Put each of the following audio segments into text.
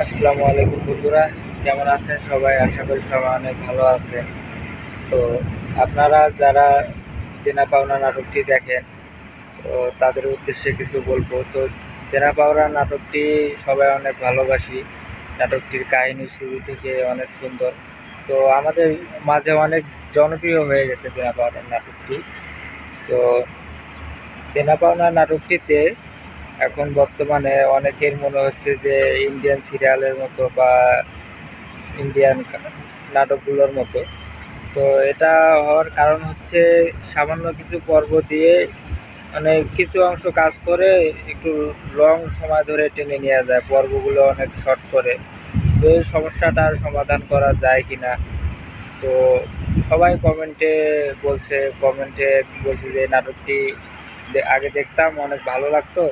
আসসালামু আলাইকুম বন্ধুরা, কেমন আছেন সবাই? আশা করি সবাই অনেক ভালো আছেন। তো আপনারা যারা দেনা পাওনা নাটকটি দেখেন, তো তাদের উদ্দেশ্যে কিছু বলবো। তো দেনা পাওনা নাটকটি সবাই অনেক ভালোবাসি। নাটকটির কাহিনী শুরু থেকে অনেক সুন্দর। তো আমাদের মাঝে অনেক জনপ্রিয় হয়ে গেছে দেনা পাওনা নাটকটি। তো দেনা পাওনা নাটকটিতে এখন বর্তমানে অনেকের মনে হচ্ছে যে ইন্ডিয়ান সিরিয়ালের মতো বা ইন্ডিয়ান নাটকগুলোর মতো। তো এটা হওয়ার কারণ হচ্ছে সামান্য কিছু পর্ব দিয়ে মানে কিছু অংশ কাজ করে একটু লং সময় ধরে টেনে নেওয়া যায়, পর্বগুলো অনেক শর্ট করে। তো এই সমস্যাটার সমাধান করা যায় কি না? তো সবাই কমেন্টে বলছে যে নাটকটি আগে দেখতাম অনেক ভালো লাগতো,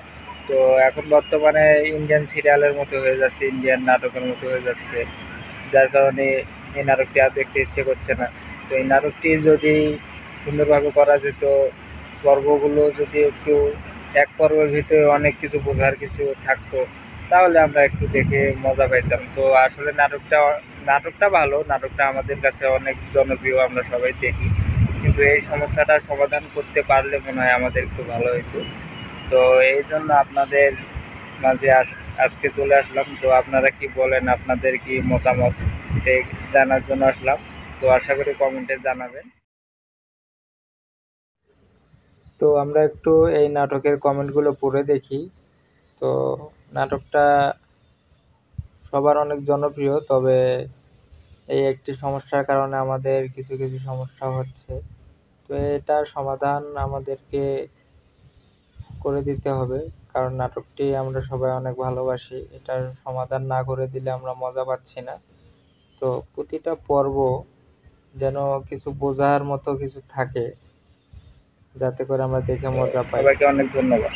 তো এখন বর্তমানে ইন্ডিয়ান সিরিয়ালের মতো হয়ে যাচ্ছে, ইন্ডিয়ান নাটকের মতো হয়ে যাচ্ছে, যার কারণে এই নাটকটি আর দেখতে ইচ্ছে করছে না। তো এই নাটকটি যদি সুন্দরভাবে করা যেত, পর্বগুলো যদি একটু এক পর্বের ভিতরে অনেক কিছু বোঝার কিছু থাকতো, তাহলে আমরা একটু দেখে মজা পাইতাম। তো আসলে নাটকটা ভালো, নাটকটা আমাদের কাছে অনেক জনপ্রিয়, আমরা সবাই দেখি। কিন্তু এই সমস্যাটা সমাধান করতে পারলে মনে হয় আমাদের একটু ভালো হতো। তো এই জন্য আপনাদের মাঝে আজকে চলে আসলাম। তো আপনারা কি বলেন, আপনাদের কি মতামত, এটাই জানার জন্য আসলাম। তো আশা করি কমেন্টে জানাবেন। তো আমরা একটু এই নাটকের কমেন্টগুলো পড়ে দেখি। তো নাটকটা সবার অনেক জনপ্রিয়, তবে এই একটি সমস্যার কারণে আমাদের কিছু কিছু সমস্যা হচ্ছে। তো এটার সমাধান আমাদেরকে করে দিতে হবে, কারণ নাটকটি আমরা সবাই অনেক ভালোবাসি। এটার সমাধান না করে দিলে আমরা মজা পাচ্ছি না। তো প্রতিটা পর্ব যেন কিছু বোঝার মতো কিছু থাকে, যাতে করে আমরা দেখে মজা পাই। সবাইকে অনেক ধন্যবাদ।